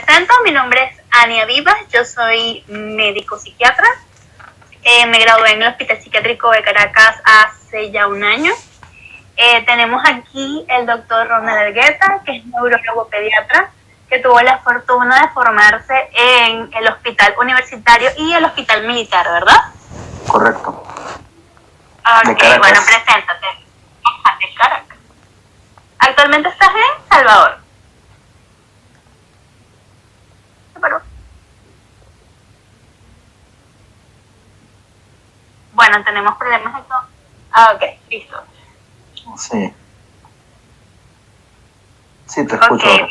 presento, mi nombre es Ania Vivas, yo soy médico psiquiatra. Me gradué en el Hospital Psiquiátrico de Caracas hace ya un año. Tenemos aquí el doctor Ronald Elgueta, que es neurólogo pediatra, que tuvo la fortuna de formarse en el Hospital Universitario y el Hospital Militar, ¿verdad? Correcto. Ok, bueno, preséntate. De Caracas. ¿Actualmente estás en Salvador? Bueno, tenemos problemas de todo. Ok, listo. Sí. Sí, te escucho. Ok,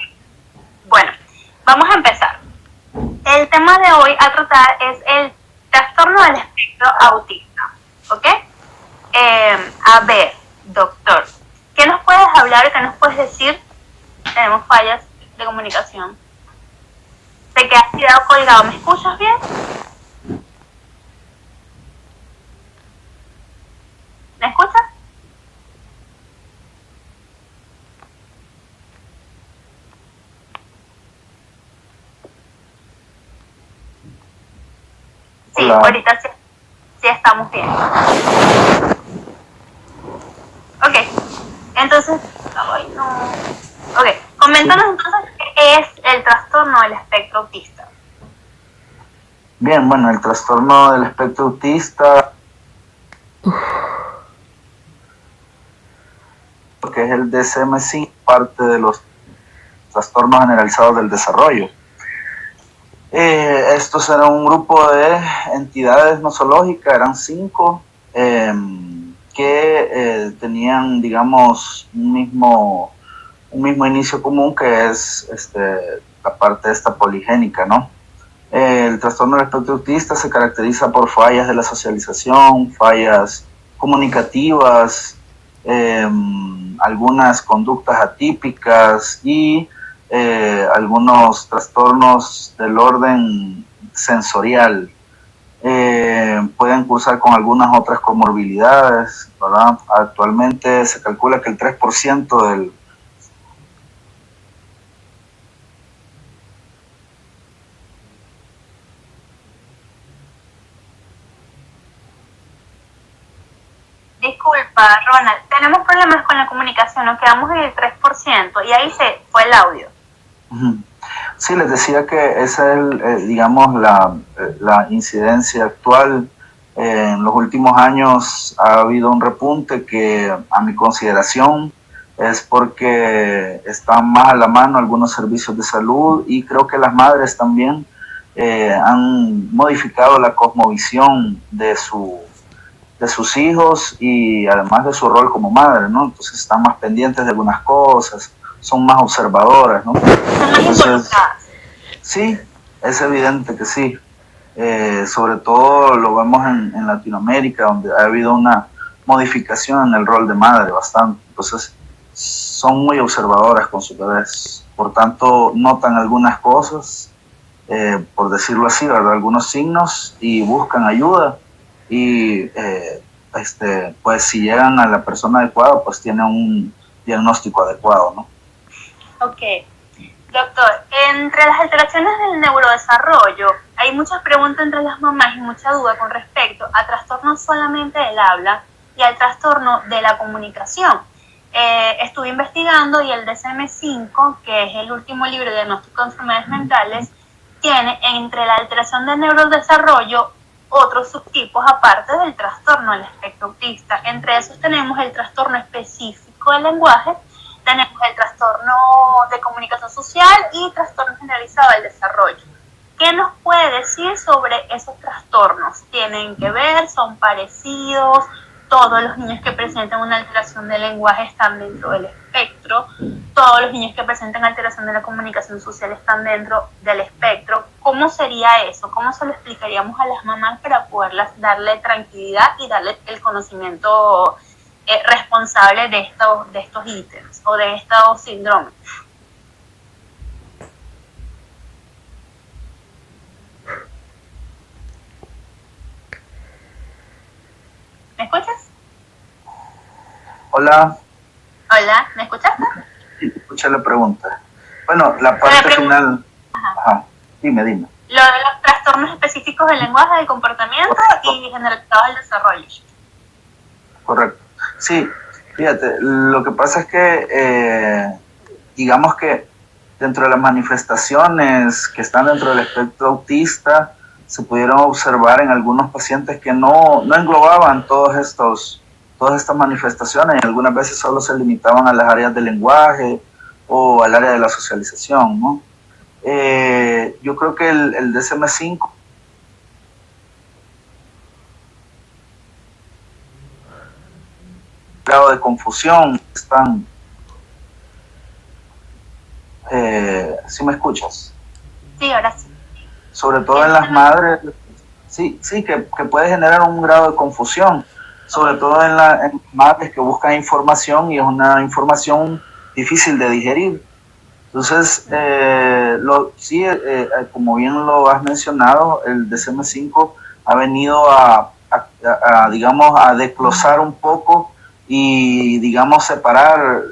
bueno, vamos a empezar. El tema de hoy a tratar es el trastorno del espectro autista, ¿ok? A ver, doctor, ¿qué nos puedes hablar, qué nos puedes decir? Tenemos fallas de comunicación. Te quedas quedado colgado, ¿me escuchas bien? ¿Me escuchas? Sí, hola. ahorita sí estamos bien. Ok, entonces, ay no. Ok, coméntanos entonces qué es el trastorno del espectro autista. Bien, bueno, el trastorno del espectro autista, que es el DSM-5, parte de los trastornos generalizados del desarrollo. Estos eran un grupo de entidades nosológicas, eran 5, que tenían, digamos, un mismo inicio común, que es la parte esta poligénica, ¿no? El trastorno del espectro autista se caracteriza por fallas de la socialización, fallas comunicativas, algunas conductas atípicas y algunos trastornos del orden sensorial. Pueden cursar con algunas otras comorbilidades, ¿verdad? Actualmente se calcula que el 3% del Disculpa, Ronald, tenemos problemas con la comunicación, nos quedamos en el 3% y ahí se fue el audio. Sí, les decía que esa es, digamos, la incidencia actual. En los últimos años ha habido un repunte que, a mi consideración, es porque están más a la mano algunos servicios de salud, y creo que las madres también han modificado la cosmovisión de sus hijos, y además de su rol como madre, ¿no? Entonces están más pendientes de algunas cosas, son más observadoras, ¿no? Entonces, sí, es evidente que sí. Sobre todo lo vemos en Latinoamérica, donde ha habido una modificación en el rol de madre bastante. Entonces, son muy observadoras con sus bebés. Por tanto, notan algunas cosas, por decirlo así, ¿verdad? Algunos signos, y buscan ayuda. Y pues si llegan a la persona adecuada, pues tienen un diagnóstico adecuado, ¿no? Ok. Doctor, entre las alteraciones del neurodesarrollo hay muchas preguntas entre las mamás y mucha duda con respecto a trastornos solamente del habla y al trastorno de la comunicación. Estuve investigando y el DSM-5, que es el último libro de diagnóstico de enfermedades mentales, tiene entre la alteración del neurodesarrollo otros subtipos aparte del trastorno del espectro autista. Entre esos tenemos el trastorno específico del lenguaje, tenemos el trastorno de comunicación social y trastorno generalizado del desarrollo. ¿Qué nos puede decir sobre esos trastornos? ¿Tienen que ver? ¿Son parecidos? ¿Todos los niños que presentan una alteración del lenguaje están dentro del espectro? ¿Todos los niños que presentan alteración de la comunicación social están dentro del espectro? ¿Cómo sería eso? ¿Cómo se lo explicaríamos a las mamás para poderlas darle tranquilidad y darle el conocimiento responsable de estos ítems o de estos síndromes? ¿Me escuchas? Hola. Hola, ¿me escuchaste? Sí, escuché la pregunta. Bueno, la parte final... Ajá. Dime. Lo de los trastornos específicos del lenguaje, del comportamiento y generalizados del desarrollo. Correcto. Sí, fíjate, lo que pasa es que, digamos que dentro de las manifestaciones que están dentro del espectro autista, se pudieron observar en algunos pacientes que no englobaban todas estas manifestaciones, y algunas veces solo se limitaban a las áreas del lenguaje o al área de la socialización, ¿no? Yo creo que el DSM-5 grado de confusión están... ¿sí me escuchas? Sí, ahora sí. Sobre todo en las madres, sí, que puede generar un grado de confusión, sobre todo en madres que buscan información y es una información difícil de digerir. Entonces, como bien lo has mencionado, el DSM-5 ha venido digamos, a desglosar un poco y, digamos, separar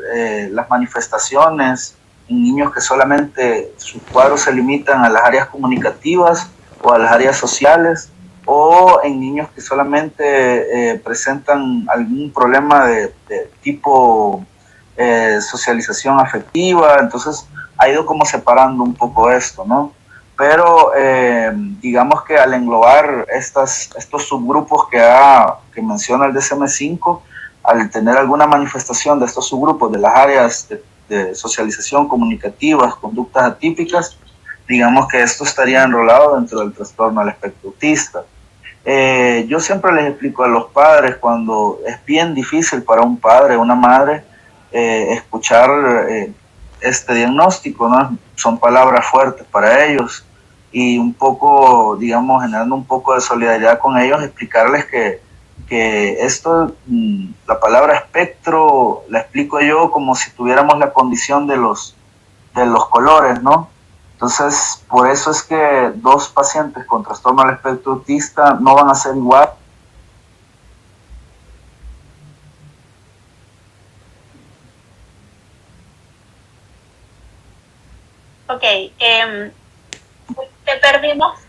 las manifestaciones en niños que solamente sus cuadros se limitan a las áreas comunicativas o a las áreas sociales, o en niños que solamente presentan algún problema de tipo socialización afectiva. Entonces ha ido como separando un poco esto, ¿no? Pero digamos que al englobar estos subgrupos que menciona el DSM-5, al tener alguna manifestación de estos subgrupos de las áreas de socialización, comunicativas, conductas atípicas, digamos que esto estaría enrolado dentro del trastorno del espectro autista. Yo siempre les explico a los padres, cuando es bien difícil para un padre o una madre escuchar este diagnóstico, ¿no? Son palabras fuertes para ellos, y un poco, digamos, generando un poco de solidaridad con ellos, explicarles que esto, la palabra espectro, la explico yo como si tuviéramos la condición de los colores, ¿no? Entonces, por eso es que dos pacientes con trastorno al espectro autista no van a ser igual. Ok, te perdimos,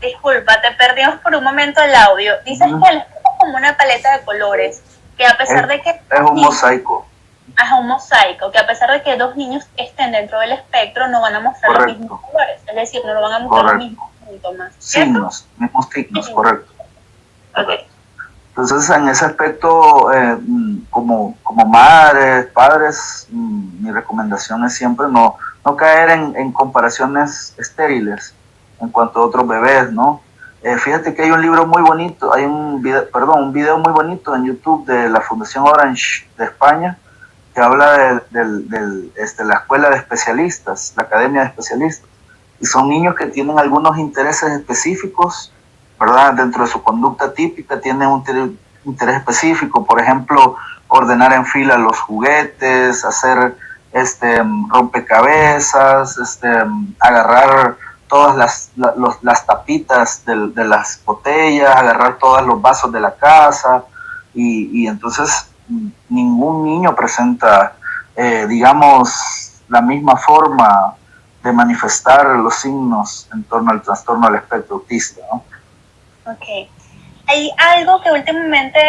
disculpa, te perdimos por un momento el audio. Dices que el espejo es como una paleta de colores, que a pesar de que... Es un mosaico. Es un mosaico, que a pesar de que dos niños estén dentro del espectro, no van a mostrar los mismos colores, es decir, no lo van a mostrar los mismos síntomas. Mismos signos, correcto. Okay. Entonces, en ese aspecto, como madres, padres, mi recomendación es siempre no caer en comparaciones estériles en cuanto a otros bebés, ¿no? Fíjate que hay un libro muy bonito, hay un video muy bonito en YouTube de la Fundación Orange de España, que habla de la escuela de especialistas, la academia de especialistas, y son niños que tienen algunos intereses específicos, ¿verdad? Dentro de su conducta típica tienen un interés específico, por ejemplo, ordenar en fila los juguetes, hacer rompecabezas, agarrar todas las tapitas de las botellas, agarrar todos los vasos de la casa, y entonces ningún niño presenta, digamos, la misma forma de manifestar los signos en torno al trastorno del espectro autista, ¿no? Ok. Hay algo que últimamente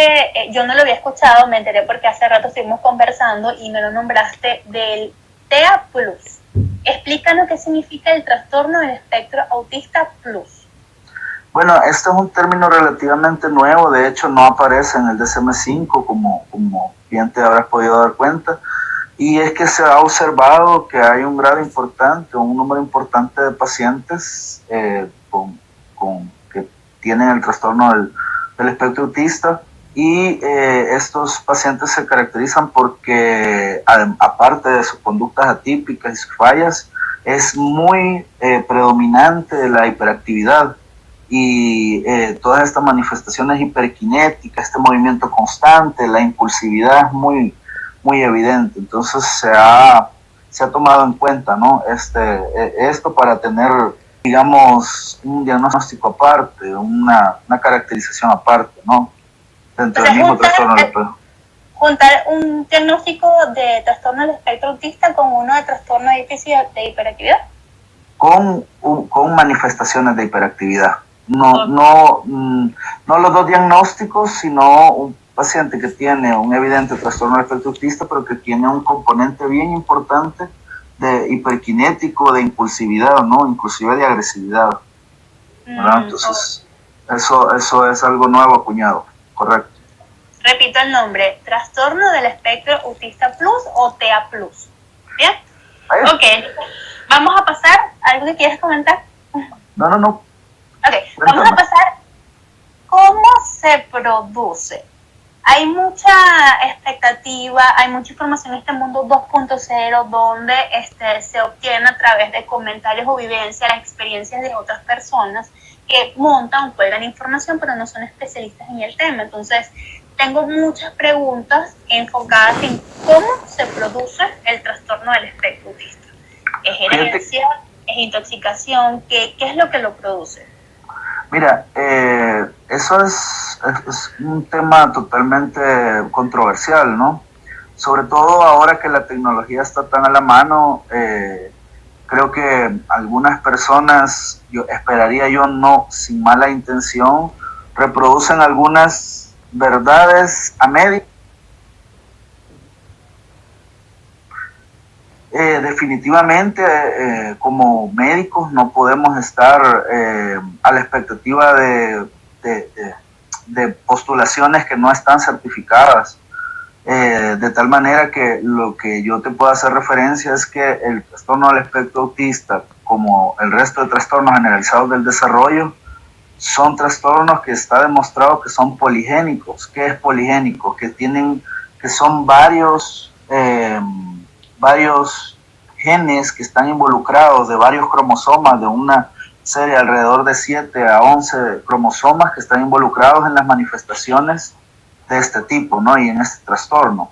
yo no lo había escuchado, me enteré porque hace rato estuvimos conversando y me lo nombraste, del TEA Plus. Explícanos qué significa el trastorno del espectro autista plus. Bueno, este es un término relativamente nuevo, de hecho no aparece en el DSM-5 como bien te habrás podido dar cuenta, y es que se ha observado que hay un grado importante, un número importante de pacientes que tienen el trastorno del espectro autista, y estos pacientes se caracterizan porque, aparte de sus conductas atípicas y sus fallas, es muy predominante la hiperactividad y todas estas manifestaciones hiperkinéticas, este movimiento constante, la impulsividad es muy, muy evidente. Entonces se ha tomado en cuenta, ¿no? Esto para tener, digamos, un diagnóstico aparte, una caracterización aparte, ¿no? Dentro del mismo trastorno del espectro. Juntar un diagnóstico de trastorno del espectro autista con uno de trastorno de déficit de hiperactividad. con manifestaciones de hiperactividad. No los dos diagnósticos, sino un paciente que tiene un evidente trastorno del espectro autista, pero que tiene un componente bien importante de hiperkinético, de impulsividad, ¿no? Inclusive de agresividad. Entonces, eso es algo nuevo acuñado, correcto. Repito el nombre, trastorno del espectro autista plus o TEA plus. ¿Bien? Ok, vamos a pasar, ¿algo que quieres comentar? No. Ok, vamos a pasar, ¿cómo se produce? Hay mucha expectativa, hay mucha información en este mundo 2.0 donde se obtiene a través de comentarios o vivencias, las experiencias de otras personas que montan, cuelgan información, pero no son especialistas en el tema. Entonces, tengo muchas preguntas enfocadas en cómo se produce el trastorno del espectro autista. ¿Es herencia? ¿Es intoxicación? ¿Qué es lo que lo produce? Mira, eso es un tema totalmente controversial, ¿no? Sobre todo ahora que la tecnología está tan a la mano, creo que algunas personas, esperaría yo no sin mala intención, reproducen algunas verdades a medio. Definitivamente, como médicos no podemos estar a la expectativa de postulaciones que no están certificadas, de tal manera que lo que yo te puedo hacer referencia es que el trastorno del espectro autista, como el resto de trastornos generalizados del desarrollo, son trastornos que está demostrado que son poligénicos. ¿Qué es poligénico? Que son varios genes que están involucrados, de varios cromosomas, de una serie alrededor de 7 a 11 cromosomas que están involucrados en las manifestaciones de este tipo, ¿no? Y en este trastorno.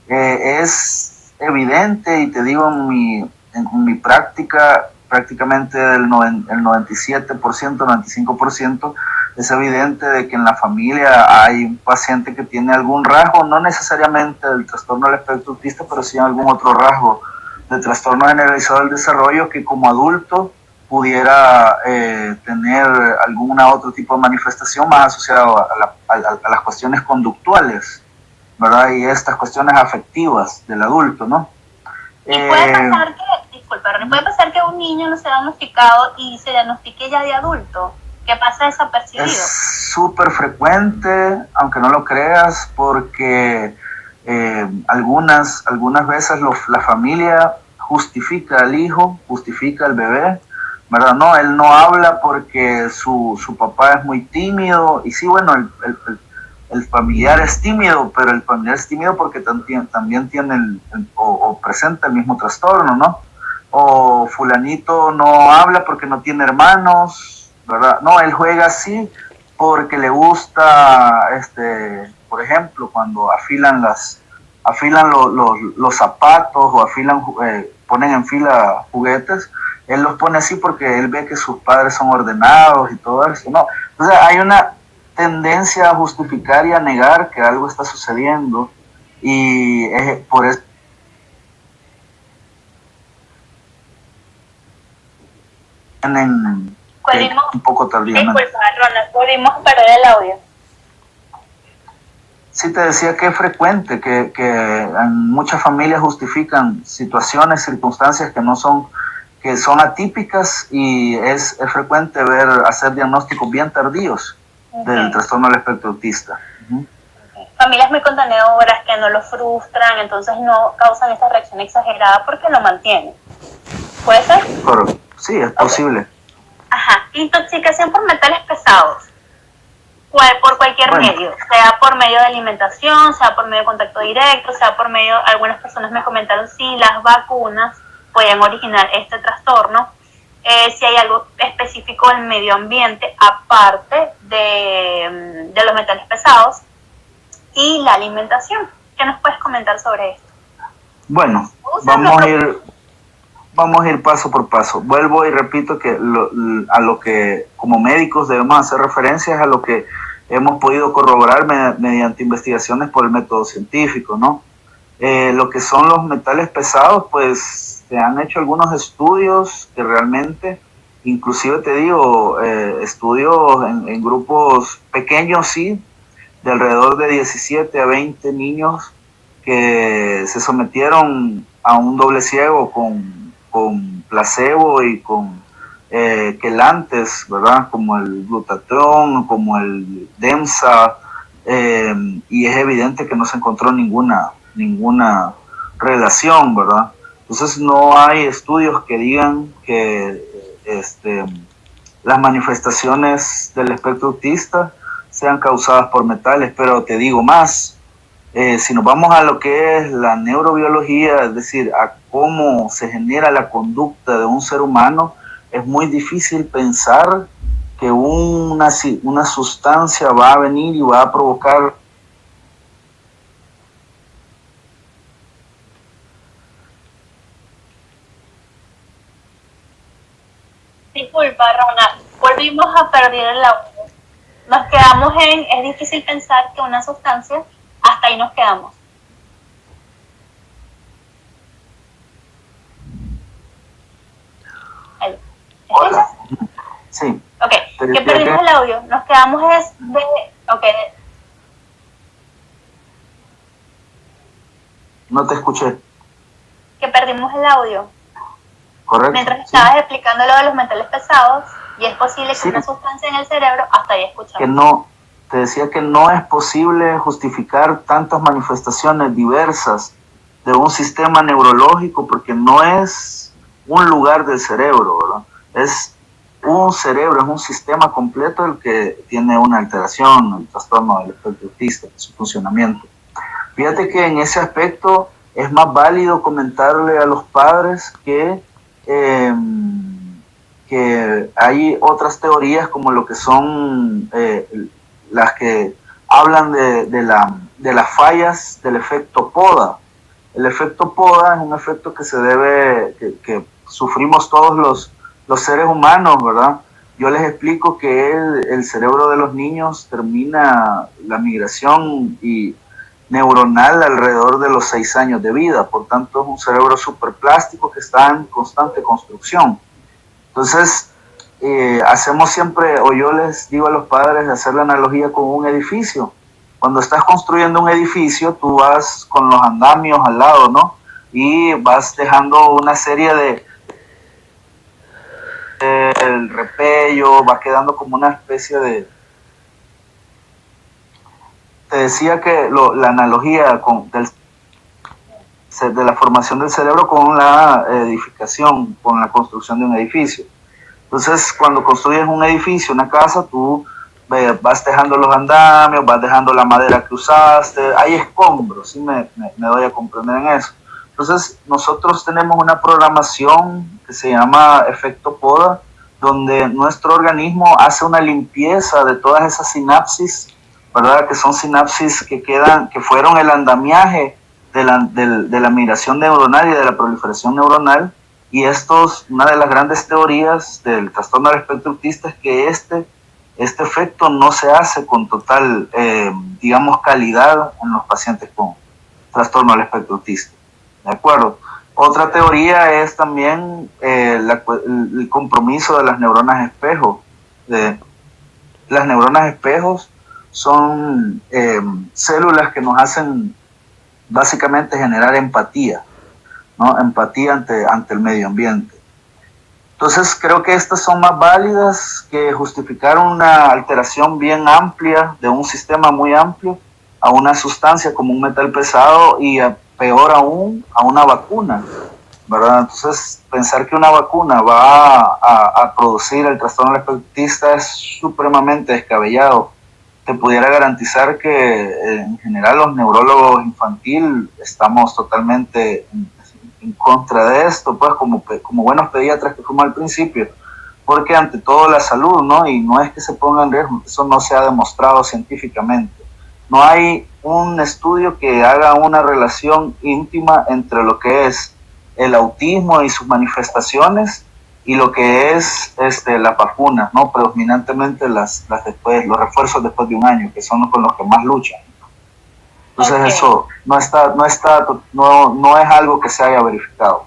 Es evidente, y te digo, en mi práctica, prácticamente el 97%, 95%, es evidente de que en la familia hay un paciente que tiene algún rasgo, no necesariamente del trastorno del espectro autista, pero sí algún otro rasgo de trastorno generalizado del desarrollo que como adulto pudiera tener algún otro tipo de manifestación más asociado a las cuestiones conductuales, ¿verdad? Y estas cuestiones afectivas del adulto, ¿no? Y puede pasar puede pasar que un niño no sea diagnosticado y se diagnostique ya de adulto, que pasa desapercibido. Es súper frecuente, aunque no lo creas, porque algunas veces la familia justifica al hijo, justifica al bebé, ¿verdad? No, él no habla porque su papá es muy tímido, y sí, bueno, el familiar es tímido, pero el familiar es tímido porque también tiene o presenta el mismo trastorno, ¿no? O fulanito no habla porque no tiene hermanos, ¿verdad? No, él juega así porque le gusta, por ejemplo, cuando afilan los zapatos o ponen en fila juguetes, él los pone así porque él ve que sus padres son ordenados y todo eso, ¿no? Entonces hay una tendencia a justificar y a negar que algo está sucediendo, y por eso un poco tardíamente. Disculpa, Ronald, volvimos a perder el audio. Sí, te decía que es frecuente que en muchas familias justifican situaciones, circunstancias que son atípicas, y es frecuente hacer diagnósticos bien tardíos del trastorno del espectro autista. Familias muy contenedoras que no lo frustran, entonces no causan esta reacción exagerada porque lo mantienen. ¿Puede ser? Correcto. Sí, es posible. Ajá. Intoxicación por metales pesados. Por cualquier medio, sea por medio de alimentación, sea por medio de contacto directo, sea por medio, algunas personas me comentaron si las vacunas pueden originar este trastorno, si hay algo específico del medio ambiente aparte de los metales pesados, y la alimentación. ¿Qué nos puedes comentar sobre esto? Bueno, vamos a ir paso por paso. Vuelvo y repito que a lo que como médicos debemos hacer referencia es a lo que hemos podido corroborar mediante investigaciones por el método científico, ¿no? Lo que son los metales pesados, pues han hecho algunos estudios que realmente, inclusive te digo, estudios en grupos pequeños, sí, de alrededor de 17 a 20 niños que se sometieron a un doble ciego con placebo y con quelantes, ¿verdad? Como el glutatrón, como el DEMSA, y es evidente que no se encontró ninguna relación, ¿verdad? Entonces no hay estudios que digan que las manifestaciones del espectro autista sean causadas por metales, pero te digo más, si nos vamos a lo que es la neurobiología, es decir, a cómo se genera la conducta de un ser humano, es muy difícil pensar que una sustancia va a venir y va a provocar. Disculpa, Ronald, volvimos a perder el audio. Nos quedamos es difícil pensar que una sustancia, hasta ahí nos quedamos. ¿Escuchas? Sí. Ok, que perdimos el audio. Nos quedamos ok. No te escuché. Que perdimos el audio. Correcto. Mientras estabas explicando lo de los metales pesados, y es posible que una sustancia en el cerebro, hasta ahí escuchamos. Que no, te decía que no es posible justificar tantas manifestaciones diversas de un sistema neurológico porque no es un lugar del cerebro, ¿verdad? Es un cerebro, es un sistema completo el que tiene una alteración, el trastorno del espectro autista, su funcionamiento. Fíjate que en ese aspecto es más válido comentarle a los padres que hay otras teorías como lo que son las que hablan de las fallas del efecto poda. El efecto poda es un efecto que se debe, que sufrimos todos los seres humanos, ¿verdad? Yo les explico que el cerebro de los niños termina la migración neuronal alrededor de los 6 años de vida, por tanto es un cerebro superplástico que está en constante construcción. Entonces, hacemos siempre, o yo les digo a los padres, hacer la analogía con un edificio. Cuando estás construyendo un edificio, tú vas con los andamios al lado, ¿no? Y vas dejando una serie el repello, va quedando como una especie de... Te decía que la analogía de la formación del cerebro con la edificación, con la construcción de un edificio. Entonces, cuando construyes un edificio, una casa, tú vas dejando los andamios, vas dejando la madera que usaste, hay escombros, ¿sí? Me doy a comprender en eso. Entonces, nosotros tenemos una programación que se llama efecto poda, donde nuestro organismo hace una limpieza de todas esas sinapsis, ¿verdad? Que son sinapsis que fueron el andamiaje de la migración neuronal y de la proliferación neuronal. Y una de las grandes teorías del trastorno del espectro autista es que este efecto no se hace con total, digamos, calidad en los pacientes con trastorno del espectro autista. ¿De acuerdo? Otra teoría es también el compromiso de las neuronas espejo. Las neuronas espejos son células que nos hacen básicamente generar empatía, ¿no? Empatía ante el medio ambiente. Entonces creo que estas son más válidas que justificar una alteración bien amplia de un sistema muy amplio a una sustancia como un metal pesado y peor aún a una vacuna, ¿verdad? Entonces pensar que una vacuna va a producir el trastorno del espectro autista es supremamente descabellado. Te pudiera garantizar que en general los neurólogos infantiles estamos totalmente en contra de esto, pues como buenos pediatras que fuimos al principio, porque ante todo la salud, ¿no? Y no es que se ponga en riesgo, eso no se ha demostrado científicamente. No hay un estudio que haga una relación íntima entre lo que es el autismo y sus manifestaciones y lo que es las vacunas, ¿no? Predominantemente los refuerzos después de un año, que son con los que más luchan. Entonces eso no es algo que se haya verificado.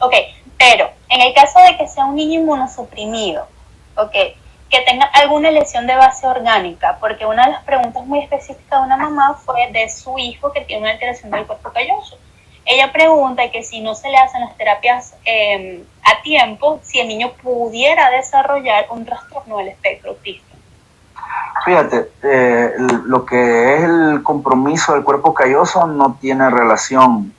Ok, pero en el caso de que sea un niño inmunosuprimido, ok, que tenga alguna lesión de base orgánica, porque una de las preguntas muy específicas de una mamá fue de su hijo que tiene una alteración del cuerpo calloso. Ella pregunta que si no se le hacen las terapias a tiempo, si el niño pudiera desarrollar un trastorno del espectro autista. Fíjate, lo que es el compromiso del cuerpo calloso no tiene relación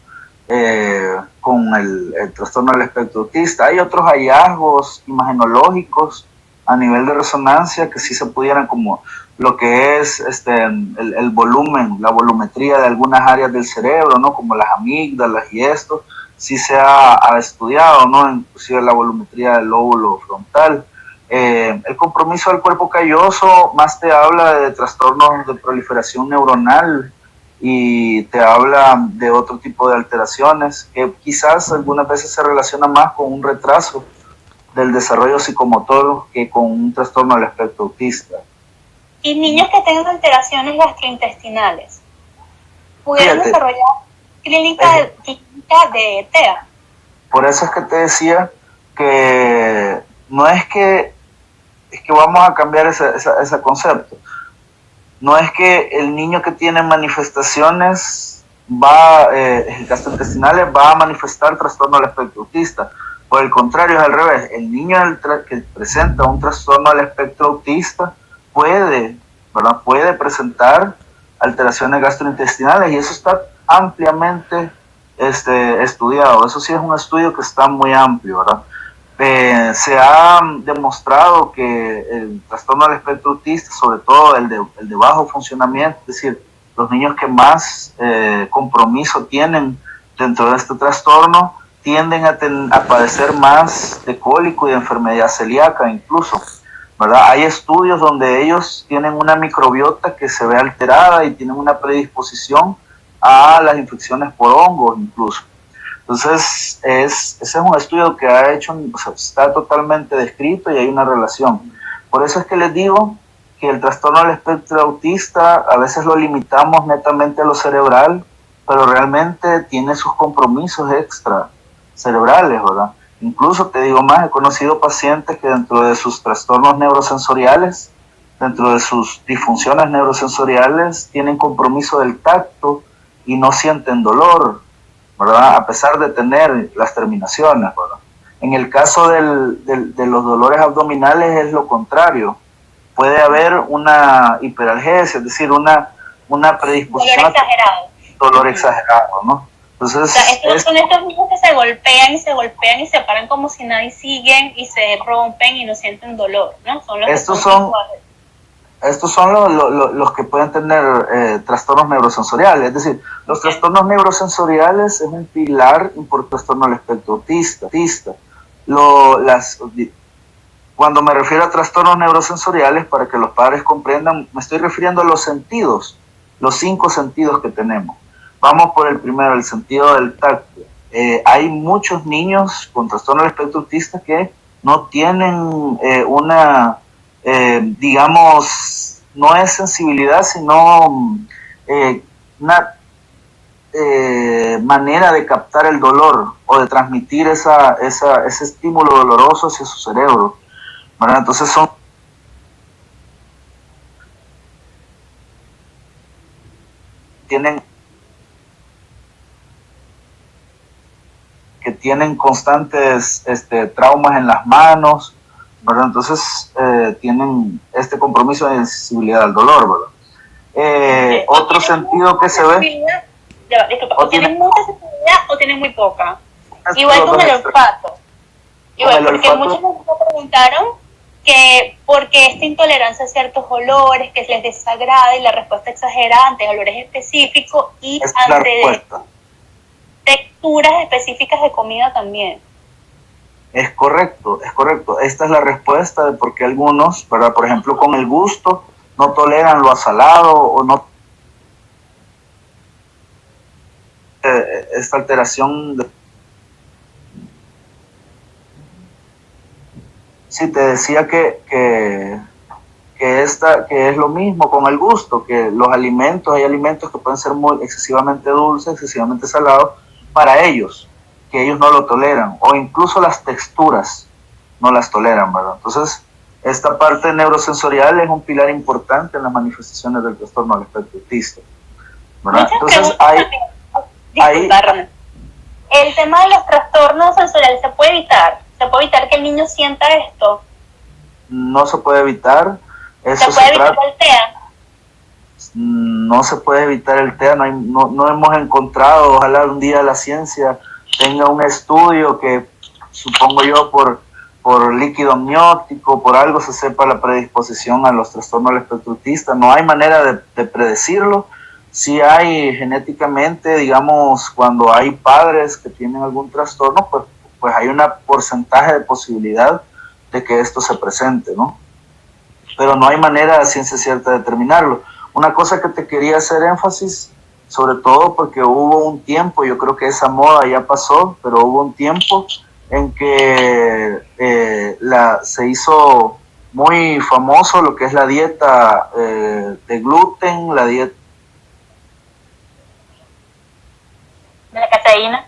con el trastorno del espectro autista. Hay otros hallazgos imagenológicos a nivel de resonancia que sí se pudieran, como lo que es el volumen, la volumetría de algunas áreas del cerebro, ¿no? Como las amígdalas y esto, sí se ha estudiado, ¿no? Inclusive la volumetría del lóbulo frontal. El compromiso del cuerpo calloso más te habla de trastornos de proliferación neuronal y te habla de otro tipo de alteraciones que quizás algunas veces se relaciona más con un retraso del desarrollo psicomotor que con un trastorno del espectro autista. Y niños que tengan alteraciones gastrointestinales, ¿pudieran desarrollar clínica de TEA? Por eso es que te decía que no es que vamos a cambiar ese concepto. No es que el niño que tiene manifestaciones gastrointestinales va a manifestar trastorno del espectro autista. Por el contrario, es al revés. El niño que presenta un trastorno del espectro autista puede presentar alteraciones gastrointestinales y eso está ampliamente estudiado. Eso sí es un estudio que está muy amplio, ¿verdad? Se ha demostrado que el trastorno del espectro autista, sobre todo el de bajo funcionamiento, es decir, los niños que más compromiso tienen dentro de este trastorno, tienden a padecer más de cólico y de enfermedad celíaca incluso, ¿verdad? Hay estudios donde ellos tienen una microbiota que se ve alterada y tienen una predisposición a las infecciones por hongos incluso. Entonces, ese es un estudio que ha hecho, o sea, está totalmente descrito y hay una relación. Por eso es que les digo que el trastorno del espectro autista a veces lo limitamos netamente a lo cerebral, pero realmente tiene sus compromisos extra cerebrales, ¿verdad? Incluso te digo más, he conocido pacientes que dentro de sus trastornos neurosensoriales, dentro de sus disfunciones neurosensoriales, tienen compromiso del tacto y no sienten dolor, ¿verdad? A pesar de tener las terminaciones, ¿verdad? En el caso de los dolores abdominales es lo contrario. Puede haber una hiperalgesia, es decir, una predisposición dolor exagerado. Dolor exagerado, ¿no? Entonces, o sea, son estos niños que se golpean y se paran como si nadie siguen y se rompen y no sienten dolor, ¿no? Son los estos son los que pueden tener trastornos neurosensoriales. Es decir, los trastornos neurosensoriales es un pilar importante del trastorno del espectro autista. Cuando me refiero a trastornos neurosensoriales, para que los padres comprendan, me estoy refiriendo a los sentidos, los 5 sentidos que tenemos. Vamos por el primero, el sentido del tacto. Hay muchos niños con trastorno del espectro autista que no tienen digamos, no es sensibilidad, sino una manera de captar el dolor o de transmitir ese estímulo doloroso hacia su cerebro, ¿verdad? Entonces tienen constantes traumas en las manos, ¿verdad? Entonces tienen este compromiso de sensibilidad al dolor, ¿verdad? Otro sentido que se ve... O tienen mucha sensibilidad o tienen muy poca. Igual con el olfato. Igual, porque muchos me preguntaron que por qué esta intolerancia a ciertos olores, que les desagrada, y la respuesta exagerada ante olores específicos y ante texturas específicas de comida también. Es correcto. Esta es la respuesta de por qué algunos, ¿verdad? Por ejemplo, con el gusto, no toleran lo asalado o no. Esta alteración. Sí, te decía que es lo mismo con el gusto, que hay alimentos que pueden ser muy excesivamente dulces, excesivamente salados para ellos. que ellos no lo toleran, o incluso las texturas no las toleran, ¿verdad? Entonces, esta parte neurosensorial es un pilar importante en las manifestaciones del trastorno del espectro autista, ¿verdad? Entonces, el tema de los trastornos sensoriales se puede evitar. Se puede evitar que el niño sienta esto. No se puede evitar. Eso ¿se puede evitar el TEA? No se puede evitar el TEA. No hemos encontrado, ojalá un día la ciencia tenga un estudio que, supongo yo, por líquido amniótico, por algo se sepa la predisposición a los trastornos del espectro autista. No hay manera de predecirlo. Sí hay genéticamente, digamos, cuando hay padres que tienen algún trastorno, pues hay un porcentaje de posibilidad de que esto se presente, ¿no? Pero no hay manera de ciencia cierta de determinarlo. Una cosa que te quería hacer énfasis, sobre todo porque hubo un tiempo, yo creo que esa moda ya pasó, pero hubo un tiempo en que se hizo muy famoso lo que es la dieta de gluten, la dieta de la caseína.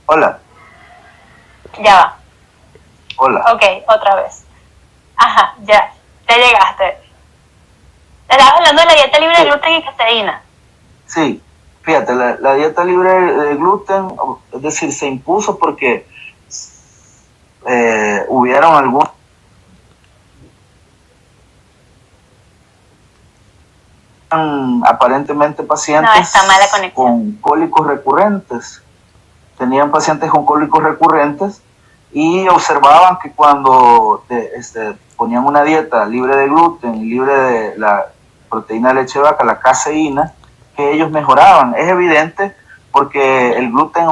Hola. Ya va. Hola. Ok, otra vez. Ajá, ya llegaste. Estabas hablando de la dieta libre de gluten y caseína. Sí, fíjate, la dieta libre de gluten, es decir, se impuso porque hubieron algunos aparentemente pacientes con cólicos recurrentes. Tenían pacientes con cólicos recurrentes y observaban que cuando ponían una dieta libre de gluten y libre de la proteína de leche de vaca, la caseína, que ellos mejoraban. Es evidente porque el gluten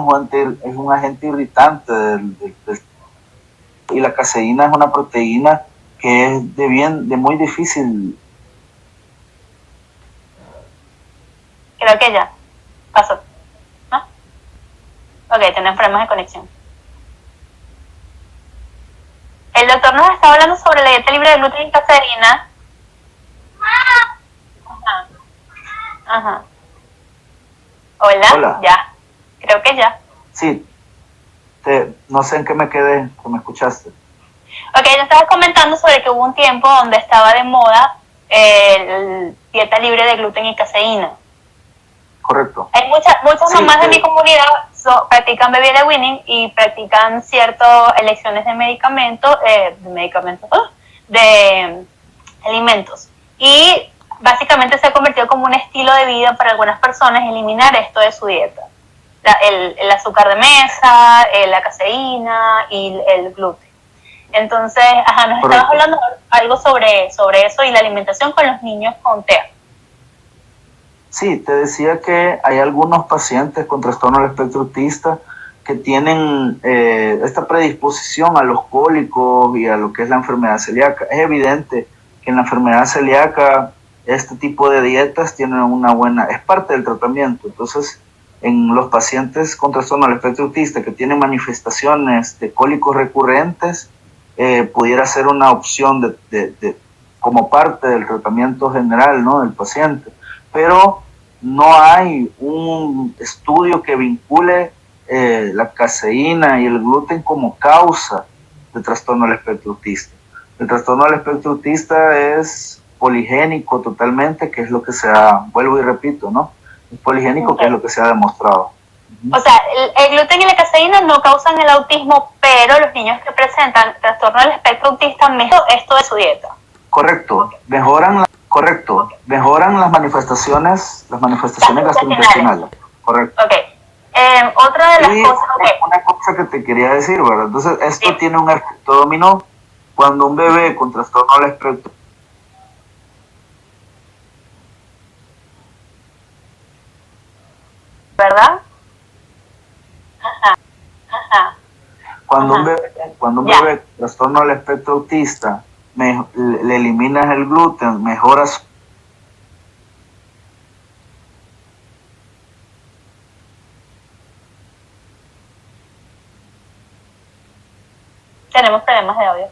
es un agente irritante y la caseína es una proteína que es de muy difícil. Creo que ya pasó. ¿No? Ok, tenemos problemas de conexión. El doctor nos está hablando sobre la dieta libre de gluten y caseína. Ajá. Ajá. Hola. Ya. Creo que ya. Sí. No sé en qué me quedé, que me escuchaste. Ok, yo estaba comentando sobre que hubo un tiempo donde estaba de moda dieta libre de gluten y caseína. Correcto. Hay muchas mamás de mi comunidad practican baby led weaning y practican ciertas elecciones de medicamentos, de alimentos. Y básicamente se ha convertido como un estilo de vida para algunas personas eliminar esto de su dieta. El azúcar de mesa, la caseína y el gluten. Entonces, nos estabas hablando algo sobre eso y la alimentación con los niños con TEA. Sí, te decía que hay algunos pacientes con trastorno del espectro autista que tienen esta predisposición a los cólicos y a lo que es la enfermedad celíaca. Es evidente que en la enfermedad celíaca este tipo de dietas tienen es parte del tratamiento. Entonces, en los pacientes con trastorno del espectro autista que tienen manifestaciones de cólicos recurrentes, pudiera ser una opción como parte del tratamiento general, ¿no?, del paciente. Pero no hay un estudio que vincule la caseína y el gluten como causa de trastorno del espectro autista. El trastorno del espectro autista es poligénico totalmente, que es lo que vuelvo y repito, ¿no? Es poligénico, que es lo que se ha demostrado. O sea, el gluten y la caseína no causan el autismo, pero los niños que presentan trastorno del espectro autista mejoran esto de su dieta. Correcto, mejoran las manifestaciones gastrointestinales. Correcto. Ok. Otra de las cosas... Una cosa que te quería decir, ¿verdad? Entonces, esto tiene un efecto dominó. Cuando un bebé con trastorno del espectro ¿verdad? Cuando un bebé con trastorno del espectro autista le eliminas el gluten, mejoras Tenemos problemas de audio.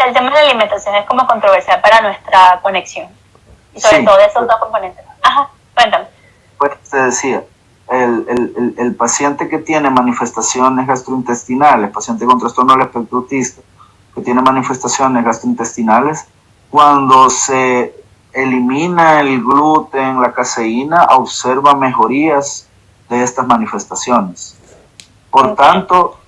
sea, el tema de la alimentación es como controversial para nuestra conexión. Y sobre todo de esos dos componentes. Ajá, cuéntame. Pues te decía, el paciente que tiene manifestaciones gastrointestinales, paciente con trastorno del espectro autista, que tiene manifestaciones gastrointestinales, cuando se elimina el gluten, la caseína, observa mejorías de estas manifestaciones. Por tanto,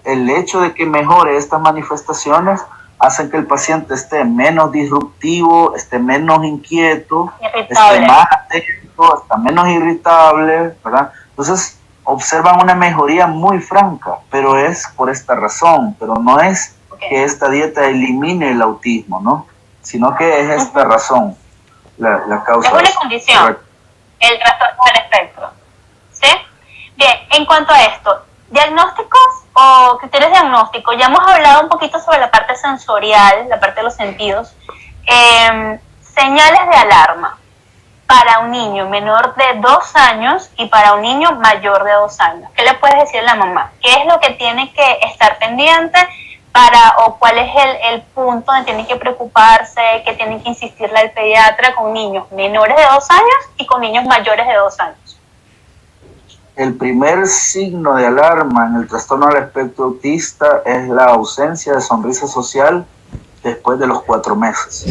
el hecho de que mejore estas manifestaciones hace que el paciente esté menos disruptivo, esté menos inquieto, irritable, esté más atento, esté menos irritable, ¿verdad? Entonces, observan una mejoría muy franca, pero es por esta razón, pero no es que esta dieta elimine el autismo, ¿no? Sino que es esta razón, la causa. Es una condición, correcto, el trastorno del espectro, ¿sí? Bien, en cuanto a esto, diagnósticos o criterios diagnósticos, ya hemos hablado un poquito sobre la parte sensorial, la parte de los sentidos. Señales de alarma para un niño menor de 2 años y para un niño mayor de 2 años. ¿Qué le puedes decir a la mamá? ¿Qué es lo que tiene que estar pendiente o cuál es el punto donde tiene que preocuparse, que tiene que insistirle al pediatra con niños menores de 2 años y con niños mayores de 2 años? El primer signo de alarma en el trastorno del espectro autista es la ausencia de sonrisa social después de los 4 meses.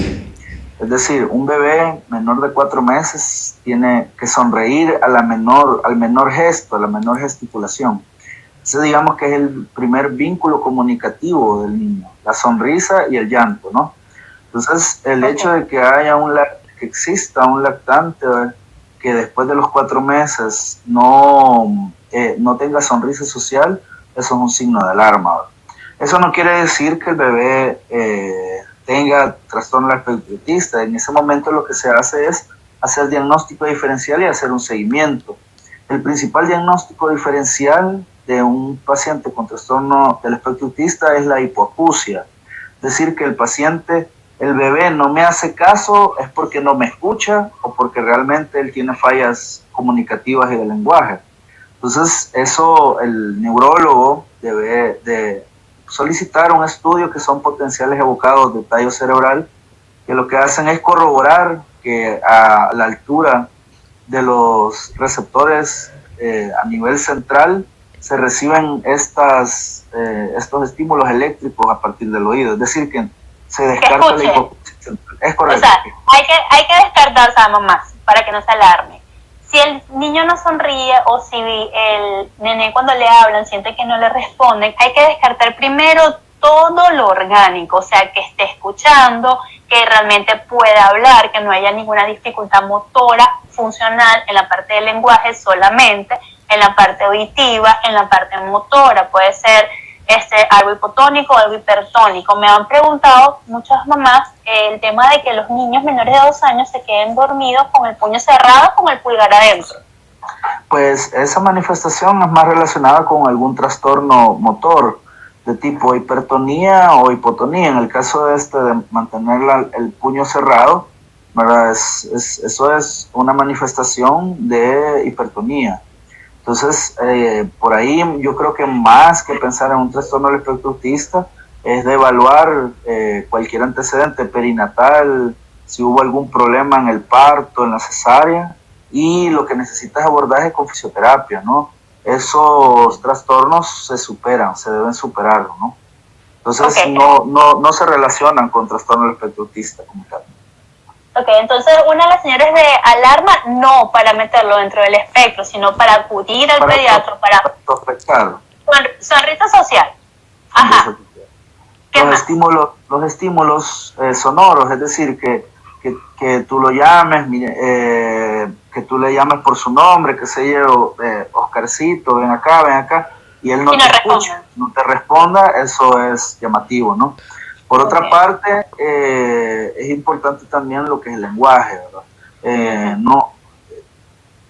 Es decir, un bebé menor de 4 meses tiene que sonreír al menor gesto, a la menor gesticulación. Ese digamos que es el primer vínculo comunicativo del niño, la sonrisa y el llanto, ¿no? Entonces, el hecho de que que exista un lactante que después de los 4 meses no tenga sonrisa social, eso es un signo de alarma. Eso no quiere decir que el bebé tenga trastorno del espectro autista. En ese momento lo que se hace es hacer diagnóstico diferencial y hacer un seguimiento. El principal diagnóstico diferencial de un paciente con trastorno del espectro autista es la hipoacusia. Es decir, que el bebé no me hace caso es porque no me escucha o porque realmente él tiene fallas comunicativas y de lenguaje. Entonces, eso el neurólogo debe de solicitar un estudio que son potenciales evocados de tallo cerebral, que lo que hacen es corroborar que a la altura de los receptores a nivel central se reciben estos estímulos eléctricos a partir del oído. Es decir, que se descarta la hipoacusia central. Es correcto. O sea, hay que descartar, o sea, mamás, para que no se alarme. Si el niño no sonríe o si el nené cuando le hablan siente que no le responden, hay que descartar primero todo lo orgánico, o sea, que esté escuchando, que realmente pueda hablar, que no haya ninguna dificultad motora, funcional en la parte del lenguaje solamente, en la parte auditiva, en la parte motora, puede ser algo hipotónico o algo hipertónico. Me han preguntado muchas mamás el tema de que los niños menores de 2 años se queden dormidos con el puño cerrado, con el pulgar adentro. Pues esa manifestación es más relacionada con algún trastorno motor de tipo hipertonía o hipotonía. En el caso de mantener el puño cerrado, ¿verdad? Eso es una manifestación de hipertonía. Entonces, por ahí yo creo que más que pensar en un trastorno del espectro autista es de evaluar cualquier antecedente perinatal, si hubo algún problema en el parto, en la cesárea, y lo que necesita es abordaje con fisioterapia, ¿no? Esos trastornos se deben superar, ¿no? Entonces, no se relacionan con trastorno del espectro autista como tal. Ok, entonces una de las señales de alarma no para meterlo dentro del espectro, sino para acudir al pediatra, para sospechar. Sonrisa social. Ajá. Los estímulos sonoros, es decir, que tú lo llames, que tú le llames por su nombre, que se yo, Oscarcito, ven acá, y él no te escucha, no te responda, eso es llamativo, ¿no? Por otra parte, es importante también lo que es el lenguaje, ¿verdad?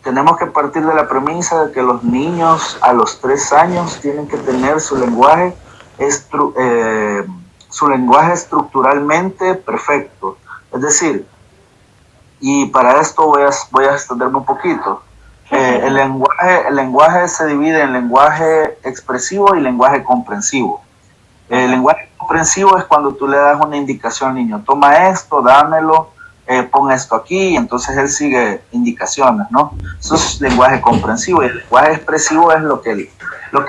Tenemos que partir de la premisa de que los niños a los 3 años tienen que tener su lenguaje estructuralmente perfecto. Es decir, y para esto voy a extenderme un poquito. El lenguaje se divide en lenguaje expresivo y lenguaje comprensivo. El lenguaje comprensivo es cuando tú le das una indicación al niño, toma esto, dámelo, pon esto aquí, y entonces él sigue indicaciones, ¿no? Eso es lenguaje comprensivo, y el lenguaje expresivo es lo que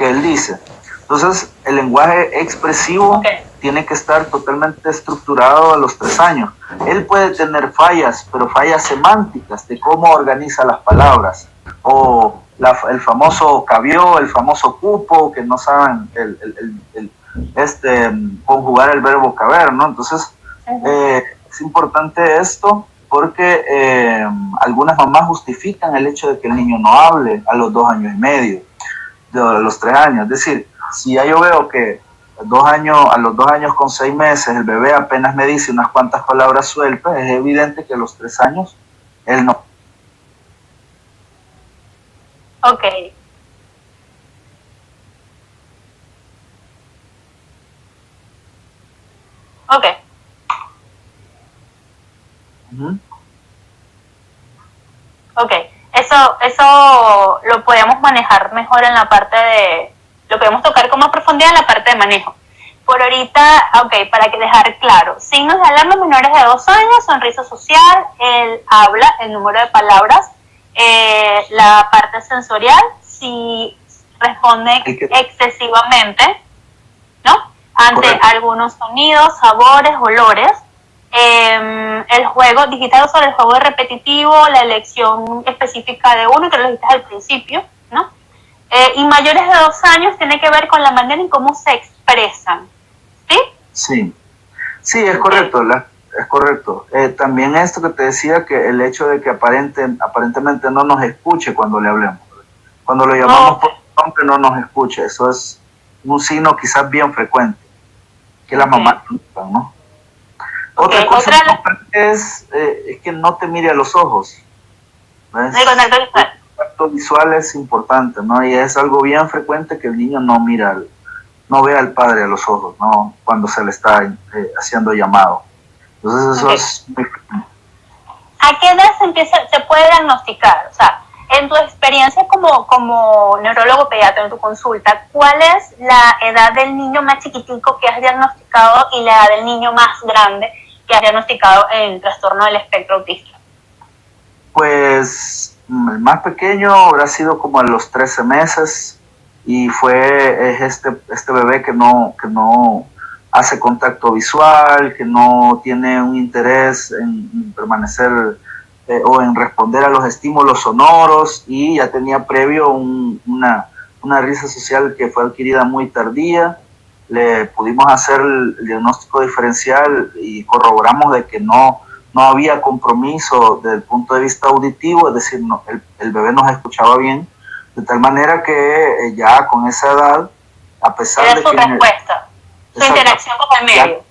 él dice. Entonces, el lenguaje expresivo tiene que estar totalmente estructurado a los 3 años. Él puede tener fallas, pero fallas semánticas de cómo organiza las palabras, o el famoso cabió, el famoso cupo, que no saben conjugar el verbo caber, ¿no? Entonces, es importante esto porque algunas mamás justifican el hecho de que el niño no hable a los 2 años y medio, a los 3 años. Es decir, si ya yo veo que a los 2 años con 6 meses el bebé apenas me dice unas cuantas palabras sueltas, es evidente que a los 3 años él no. Ok. Ok. Ok, eso lo podemos manejar mejor en la parte de, lo podemos tocar con más profundidad en la parte de manejo. Por ahorita, ok, para que dejar claro, signos de alarma menores de 2 años, sonrisa social, el habla, el número de palabras, la parte sensorial, si responden excesivamente, ¿no? Ante algunos sonidos, sabores, olores. El juego digital sobre el juego repetitivo, la elección específica de uno, que lo dijiste al principio, ¿no? Y mayores de 2 años tiene que ver con la manera en cómo se expresan, ¿sí? Sí, es correcto, es correcto. También esto que te decía, que el hecho de que aparentemente no nos escuche cuando le hablemos. Cuando lo llamamos por nombre no nos escuche, eso es un signo quizás bien frecuente, que las mamás notan, ¿no? Otra cosa importante es que no te mire a los ojos. ¿Ves? El contacto visual es importante, ¿no? Y es algo bien frecuente que el niño no ve al padre a los ojos, ¿no? Cuando se le está haciendo llamado. Entonces eso es muy frecuente. ¿A qué edad se puede diagnosticar? O sea, en tu experiencia como neurólogo pediatra en tu consulta, ¿cuál es la edad del niño más chiquitico que has diagnosticado y la edad del niño más grande que has diagnosticado en trastorno del espectro autista? Pues el más pequeño habrá sido como a los 13 meses y fue este bebé que no hace contacto visual, que no tiene un interés en permanecer o en responder a los estímulos sonoros, y ya tenía previo una risa social que fue adquirida muy tardía. Le pudimos hacer el diagnóstico diferencial y corroboramos de que no había compromiso desde el punto de vista auditivo, es decir, el bebé nos escuchaba bien, de tal manera que ya con esa edad, a pesar de que... Su respuesta, su interacción con el medio.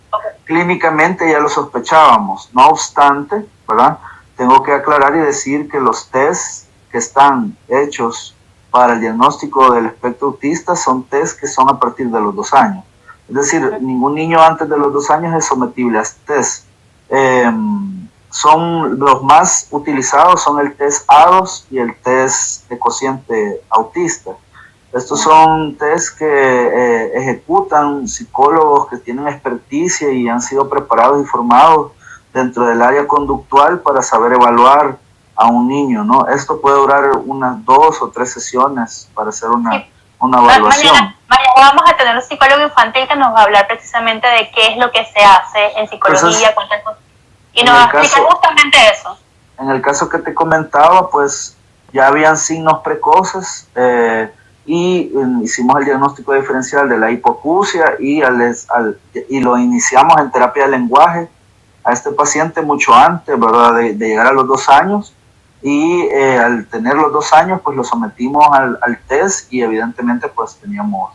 Clínicamente ya lo sospechábamos, no obstante, ¿verdad? Tengo que aclarar y decir que los tests que están hechos para el diagnóstico del espectro autista son test que son a partir de los 2 años. Es decir, ningún niño antes de los 2 años es sometible a este test. Son los más utilizados son el test A2 y el test de cociente autista. Estos son test que ejecutan psicólogos que tienen experticia y han sido preparados y formados dentro del área conductual para saber evaluar a un niño, ¿no? Esto puede durar unas 2 o 3 sesiones para hacer una evaluación. Mañana vamos a tener un psicólogo infantil que nos va a hablar precisamente de qué es lo que se hace en psicología, y nos va a explicar justamente eso. En el caso que te comentaba, pues ya habían signos precoces y hicimos el diagnóstico diferencial de la hipoacusia y lo iniciamos en terapia de lenguaje a este paciente mucho antes, ¿verdad?, de llegar a los 2 años, y al tener los 2 años pues lo sometimos al test y evidentemente pues teníamos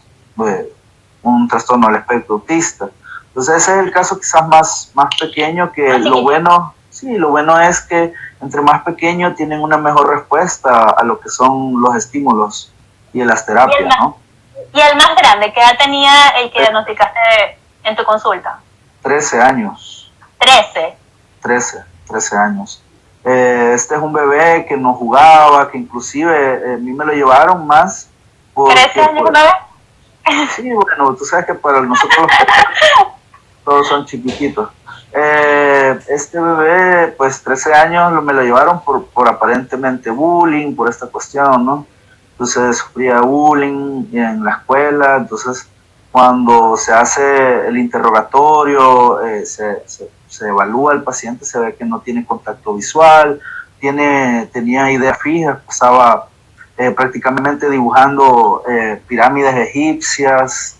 un trastorno del espectro autista. Entonces ese es el caso quizás más pequeño, que lo bueno es que entre más pequeño tienen una mejor respuesta a lo que son los estímulos y las terapias, ¿no? ¿Y el más grande, qué edad tenía el que diagnosticaste en tu consulta? 13 años. 13 años. Este es un bebé que no jugaba, que inclusive a mí me lo llevaron más. Porque, ¿13 años una vez? Sí, bueno, tú sabes que para nosotros todos son chiquititos. Este bebé, pues 13 años, me lo llevaron por aparentemente bullying, por esta cuestión, ¿no? Entonces sufría bullying en la escuela, entonces cuando se hace el interrogatorio, se evalúa al paciente, se ve que no tiene contacto visual, tenía ideas fijas, pasaba prácticamente dibujando pirámides egipcias,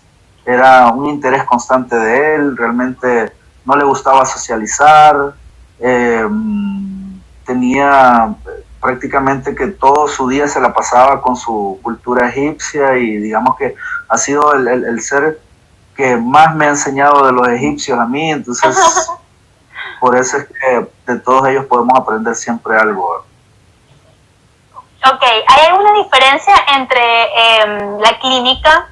era un interés constante de él, realmente no le gustaba socializar, tenía prácticamente que todo su día se la pasaba con su cultura egipcia y digamos que ha sido el ser que más me ha enseñado de los egipcios a mí, entonces por eso es que de todos ellos podemos aprender siempre algo. Ok, ¿hay alguna diferencia entre la clínica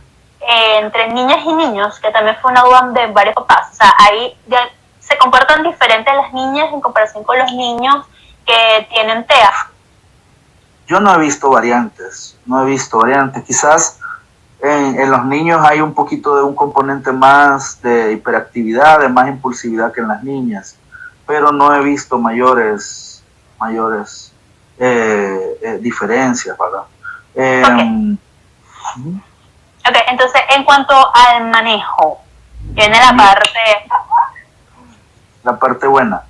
entre niñas y niños? Que también fue una duda de varios papás. O sea, ahí se comportan diferentes las niñas en comparación con los niños que tienen TEA. Yo no he visto variantes, Quizás en los niños hay un poquito de un componente más de hiperactividad, de más impulsividad que en las niñas, pero no he visto mayores diferencias, ¿verdad? Ok, entonces en cuanto al manejo, viene la parte buena.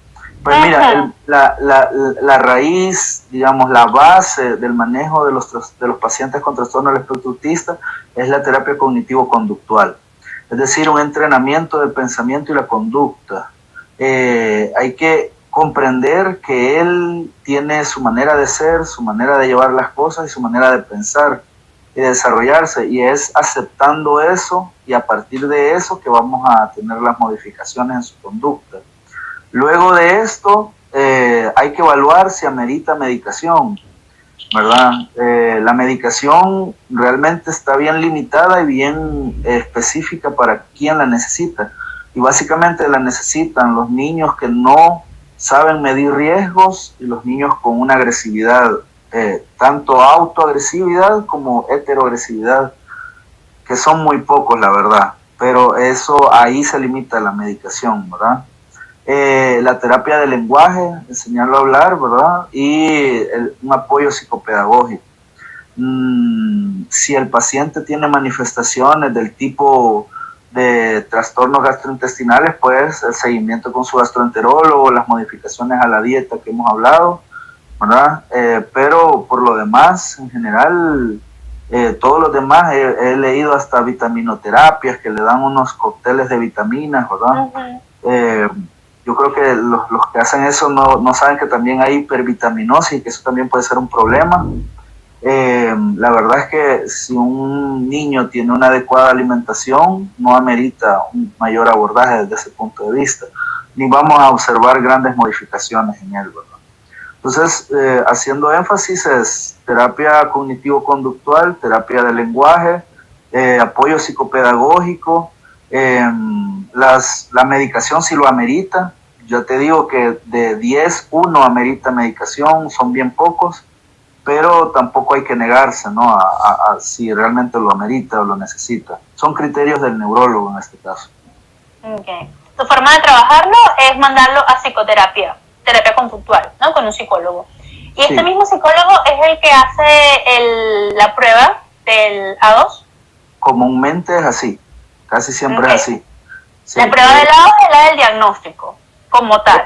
Pues mira, la raíz, digamos, la base del manejo de los pacientes con trastorno del espectro autista es la terapia cognitivo-conductual. Es decir, un entrenamiento del pensamiento y la conducta. Hay que comprender que él tiene su manera de ser, su manera de llevar las cosas y su manera de pensar y de desarrollarse. Y es aceptando eso y a partir de eso que vamos a tener las modificaciones en su conducta. Luego de esto, hay que evaluar si amerita medicación, ¿verdad? La medicación realmente está bien limitada y bien específica para quien la necesita. Y básicamente la necesitan los niños que no saben medir riesgos y los niños con una agresividad, tanto autoagresividad como heteroagresividad, que son muy pocos, la verdad. Pero eso, ahí se limita la medicación, ¿verdad? La terapia de lenguaje, enseñarlo a hablar, ¿verdad? Y un apoyo psicopedagógico. Si el paciente tiene manifestaciones del tipo de trastornos gastrointestinales, pues el seguimiento con su gastroenterólogo, las modificaciones a la dieta que hemos hablado, ¿verdad? Pero por lo demás, en general, todos los demás, he leído hasta vitaminoterapias que le dan unos cócteles de vitaminas, ¿verdad? Yo creo que los que hacen eso no saben que también hay hipervitaminosis y que eso también puede ser un problema. La verdad es que si un niño tiene una adecuada alimentación, no amerita un mayor abordaje desde ese punto de vista, ni vamos a observar grandes modificaciones en él, ¿verdad? Entonces, haciendo énfasis, es terapia cognitivo-conductual, terapia de lenguaje, apoyo psicopedagógico, la medicación si lo amerita. Yo te digo que de 10, 1 amerita medicación, son bien pocos, pero tampoco hay que negarse, ¿no? a si realmente lo amerita o lo necesita. Son criterios del neurólogo en este caso. Okay. Tu forma de trabajarlo es mandarlo a psicoterapia, terapia conductual, ¿no? Con un psicólogo. Y este mismo psicólogo es el que hace la prueba del A2. Comúnmente es así, casi siempre es así. Sí. La prueba del A2 es la del diagnóstico, como tal.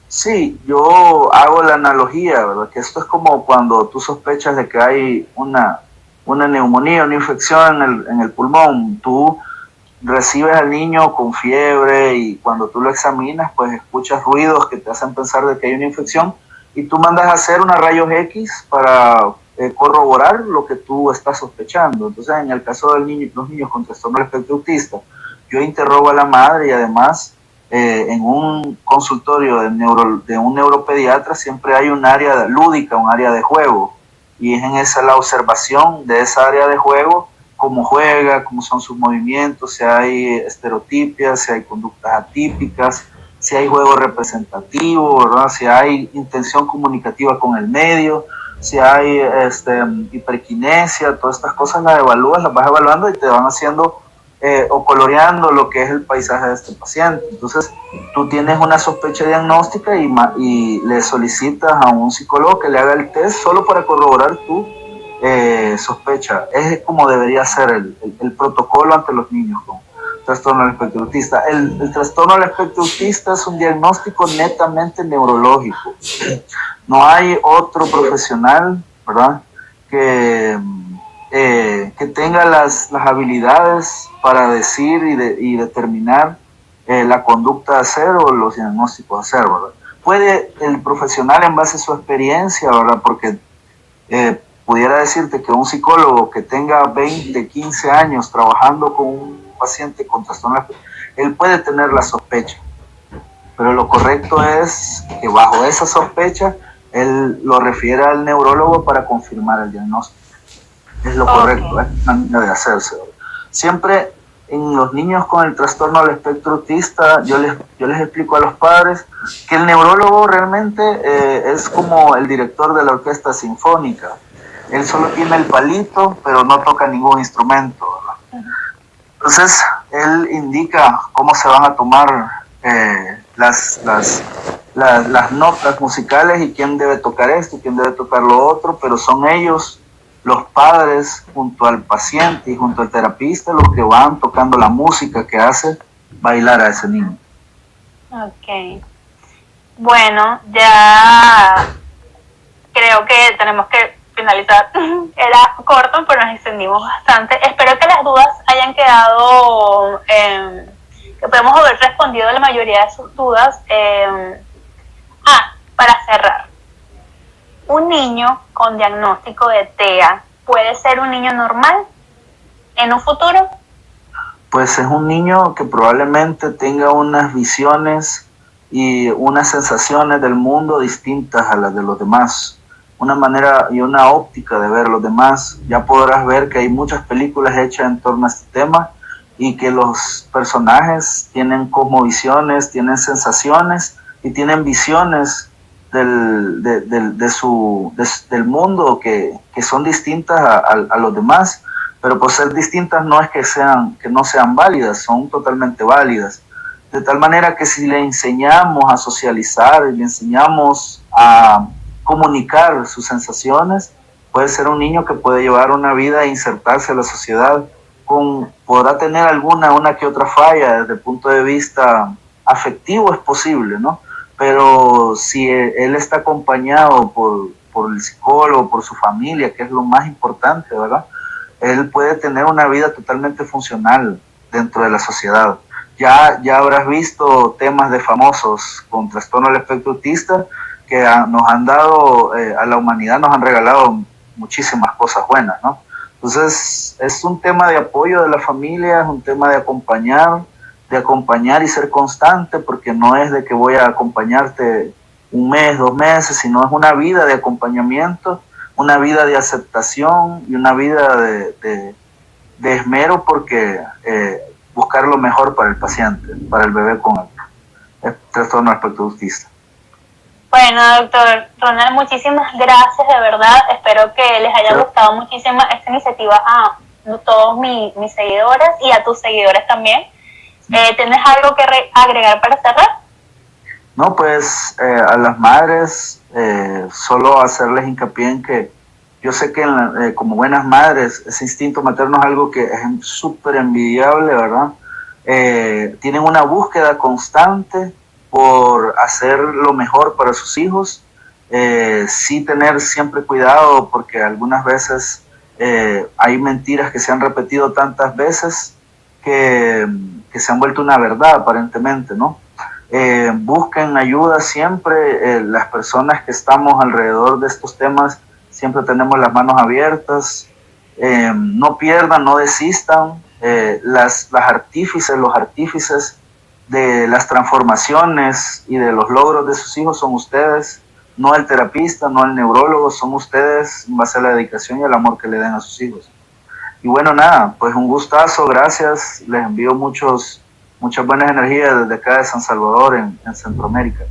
Sí, yo hago la analogía, ¿verdad? Que esto es como cuando tú sospechas de que hay una neumonía, una infección en el pulmón. Tú recibes al niño con fiebre y cuando tú lo examinas, pues escuchas ruidos que te hacen pensar de que hay una infección y tú mandas a hacer unos rayos X para corroborar lo que tú estás sospechando. Entonces, en el caso de los niños con trastorno del espectro autista, yo interrogo a la madre y además en un consultorio de un neuropediatra siempre hay un área lúdica, un área de juego, y es en esa la observación de esa área de juego, cómo juega, cómo son sus movimientos, si hay estereotipias, si hay conductas atípicas, si hay juego representativo, ¿verdad? Si hay intención comunicativa con el medio, si hay hiperquinesia, todas estas cosas las evalúas, las vas evaluando y te van haciendo o coloreando lo que es el paisaje de este paciente. Entonces, tú tienes una sospecha diagnóstica y le solicitas a un psicólogo que le haga el test solo para corroborar tu sospecha. Es como debería ser el protocolo ante los niños con trastorno del espectro autista. El trastorno del espectro autista es un diagnóstico netamente neurológico. No hay otro profesional, ¿verdad?, que tenga las habilidades para decir y determinar la conducta a hacer o los diagnósticos a hacer, ¿verdad? Puede el profesional, en base a su experiencia, ¿verdad?, porque pudiera decirte que un psicólogo que tenga 20, 15 años trabajando con un paciente con trastorno, él puede tener la sospecha, pero lo correcto es que bajo esa sospecha él lo refiere al neurólogo para confirmar el diagnóstico. Es lo correcto, es una manera de hacerse. Siempre en los niños con el trastorno del espectro autista, yo les explico a los padres que el neurólogo realmente es como el director de la orquesta sinfónica. Él solo tiene el palito, pero no toca ningún instrumento, ¿verdad? Entonces, él indica cómo se van a tomar las notas musicales y quién debe tocar esto y quién debe tocar lo otro, pero son ellos, los padres, junto al paciente y junto al terapista, los que van tocando la música que hace bailar a ese niño. Ok. Bueno, ya creo que tenemos que finalizar. Era corto, pero nos extendimos bastante. Espero que las dudas hayan quedado, que podemos haber respondido la mayoría de sus dudas. Para cerrar, ¿un niño con diagnóstico de TEA puede ser un niño normal en un futuro? Pues es un niño que probablemente tenga unas visiones y unas sensaciones del mundo distintas a las de los demás, una manera y una óptica de ver los demás. Ya podrás ver que hay muchas películas hechas en torno a este tema y que los personajes tienen cosmovisiones, tienen sensaciones y tienen visiones del mundo que son distintas a los demás, pero por ser distintas no es que no sean válidas, son totalmente válidas. De tal manera que si le enseñamos a socializar y le enseñamos a comunicar sus sensaciones, puede ser un niño que puede llevar una vida e insertarse en la sociedad. Podrá tener una que otra falla desde el punto de vista afectivo, es posible, ¿no? Pero si él está acompañado por el psicólogo, por su familia, que es lo más importante, ¿verdad?, él puede tener una vida totalmente funcional dentro de la sociedad. Ya habrás visto temas de famosos con trastorno del espectro autista que nos han dado, a la humanidad nos han regalado muchísimas cosas buenas, ¿no? Entonces, es un tema de apoyo de la familia, es un tema de acompañar y ser constante, porque no es de que voy a acompañarte un mes, 2 meses, sino es una vida de acompañamiento, una vida de aceptación y una vida de esmero, porque buscar lo mejor para el paciente, para el bebé con el trastorno del espectro autista. Bueno, doctor Ronald, muchísimas gracias, de verdad. Espero que les haya gustado muchísimo esta iniciativa a todos mis seguidores y a tus seguidores también. ¿Tienes algo que agregar para cerrar? No, pues a las madres solo hacerles hincapié en que yo sé que como buenas madres ese instinto materno es algo que es súper envidiable, ¿verdad? Tienen una búsqueda constante por hacer lo mejor para sus hijos, sí tener siempre cuidado, porque algunas veces hay mentiras que se han repetido tantas veces que se han vuelto una verdad aparentemente, ¿no? Busquen ayuda siempre, las personas que estamos alrededor de estos temas siempre tenemos las manos abiertas, no pierdan, no desistan, los artífices de las transformaciones y de los logros de sus hijos son ustedes, no el terapista, no el neurólogo, son ustedes en base a la dedicación y el amor que le den a sus hijos. Y bueno, nada, pues un gustazo, gracias, les envío muchas buenas energías desde acá de San Salvador en Centroamérica.